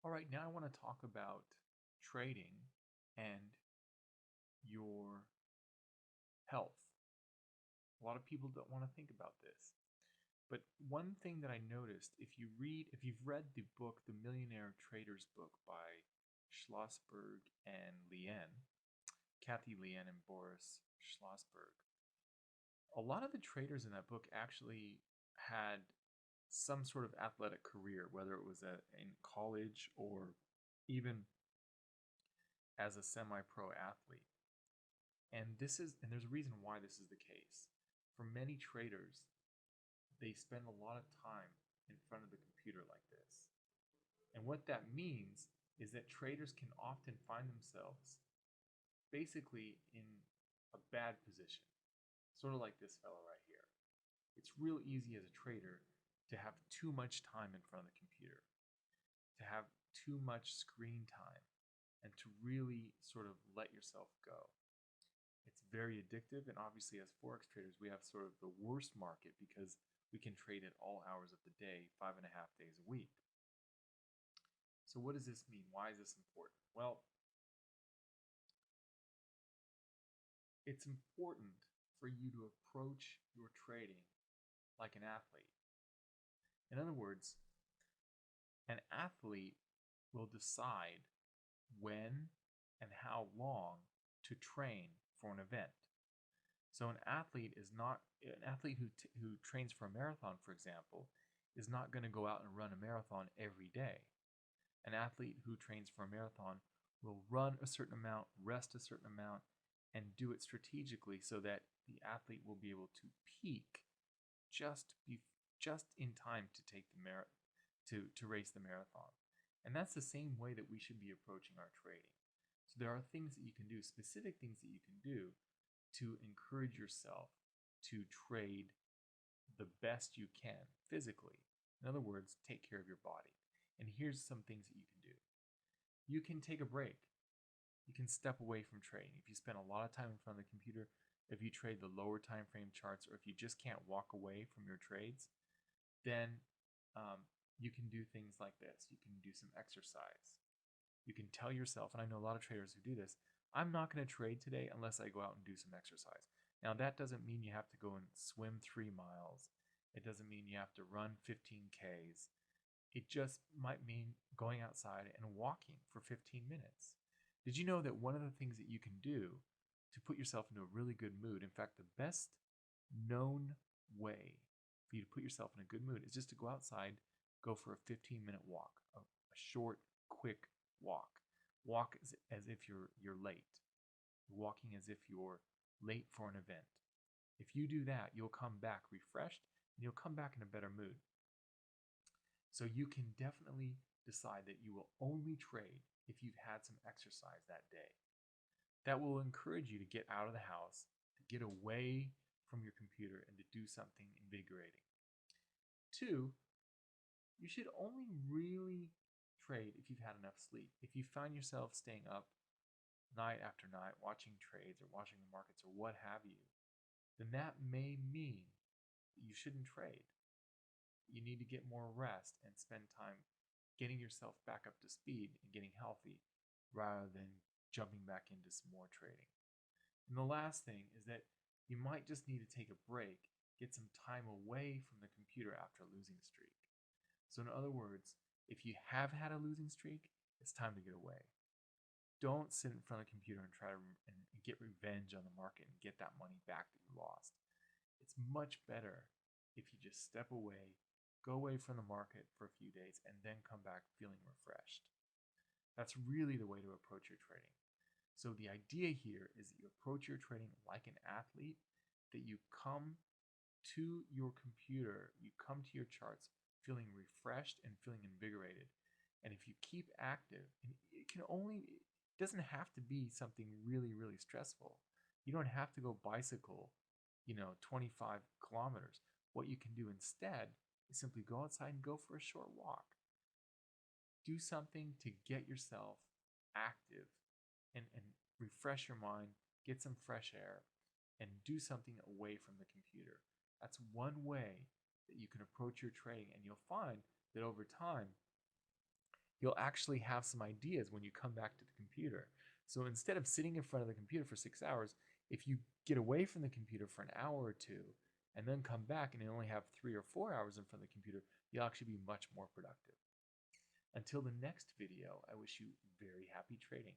All right, now I want to talk about trading and your health. A lot of people don't want to think about this. But one thing that I noticed, if you've read the book, The Millionaire Trader's Book by Schlossberg and Lien, Kathy Lien and Boris Schlossberg, a lot of the traders in that book actually had some sort of athletic career, whether it was in college or even as a semi-pro athlete. And there's a reason why this is the case. For many traders, they spend a lot of time in front of the computer like this. And what that means is that traders can often find themselves basically in a bad position, sort of like this fellow right here. It's real easy as a trader to have too much time in front of the computer, to have too much screen time, and to really sort of let yourself go. It's very addictive, and obviously, as Forex traders, we have sort of the worst market because we can trade at all hours of the day, 5.5 days a week. So, what does this mean? Why is this important? Well, it's important for you to approach your trading like an athlete. In other words, an athlete will decide when and how long to train for an event. So an athlete who trains for a marathon, for example, is not going to go out and run a marathon every day. An athlete who trains for a marathon will run a certain amount, rest a certain amount, and do it strategically so that the athlete will be able to peak just be just in time to take the to race the marathon. And that's the same way that we should be approaching our trading. So there are things that you can do, specific things that you can do to encourage yourself to trade the best you can physically. In other words, take care of your body. And here's some things that you can do. You can take a break. You can step away from trading. If you spend a lot of time in front of the computer, if you trade the lower time frame charts, or if you just can't walk away from your trades, then you can do things like this. You can do some exercise. You can tell yourself, and I know a lot of traders who do this, I'm not going to trade today unless I go out and do some exercise. Now, that doesn't mean you have to go and swim 3 miles. It doesn't mean you have to run 15 Ks. It just might mean going outside and walking for 15 minutes. Did you know that one of the things that you can do to put yourself into a really good mood, in fact, the best known way for you to put yourself in a good mood is just to go outside, go for a 15-minute walk, a short, quick walk. Walk as if you're late. Walking as if you're late for an event. If you do that, you'll come back refreshed and you'll come back in a better mood. So you can definitely decide that you will only trade if you've had some exercise that day. That will encourage you to get out of the house, to get away from your computer, and to do something invigorating. Two, you should only really trade if you've had enough sleep. If you find yourself staying up night after night watching trades or watching the markets or what have you, then that may mean that you shouldn't trade. You need to get more rest and spend time getting yourself back up to speed and getting healthy rather than jumping back into some more trading. And the last thing is that you might just need to take a break, get some time away from the computer after a losing streak. So, in other words, if you have had a losing streak, it's time to get away. Don't sit in front of the computer and try to get revenge on the market and get that money back that you lost. It's much better if you just step away, go away from the market for a few days, and then come back feeling refreshed. That's really the way to approach your trading. So the idea here is that you approach your trading like an athlete, that you come to your computer, you come to your charts feeling refreshed and feeling invigorated. And if you keep active, and it doesn't have to be something really, really stressful. You don't have to go bicycle, 25 kilometers. What you can do instead is simply go outside and go for a short walk. Do something to get yourself active and refresh your mind, get some fresh air, and do something away from the computer. That's one way that you can approach your trading, and you'll find that over time, you'll actually have some ideas when you come back to the computer. So instead of sitting in front of the computer for 6 hours, if you get away from the computer for an hour or two and then come back and you only have 3 or 4 hours in front of the computer, you'll actually be much more productive. Until the next video, I wish you very happy trading.